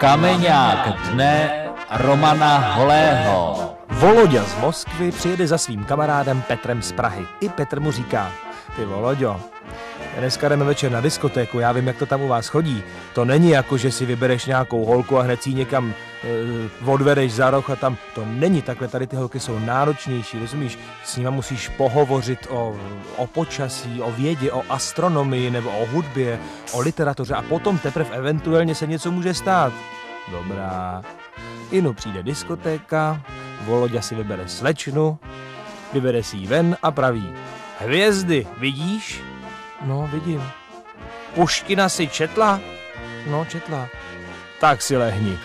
Kameňák dne Romana Holého. Voloďa z Moskvy přijede za svým kamarádem Petrem z Prahy. I Petr mu říká: ty Voloďo, dneska jdeme večer na diskotéku, já vím, jak to tam u vás chodí. To není jako, že si vybereš nějakou holku a hned si ji někam odvedeš za roh a tam. To není takhle, tady ty holky jsou náročnější, rozumíš? S nima musíš pohovořit o počasí, o vědě, o astronomii nebo o hudbě, o literatuře a potom teprve eventuálně se něco může stát. Dobrá. Inu přijde diskotéka, Voloďa si vybere slečnu, vybere si ji ven a praví: hvězdy, vidíš? No, vidím. Puškina si četla? No, četla. Tak si lehni.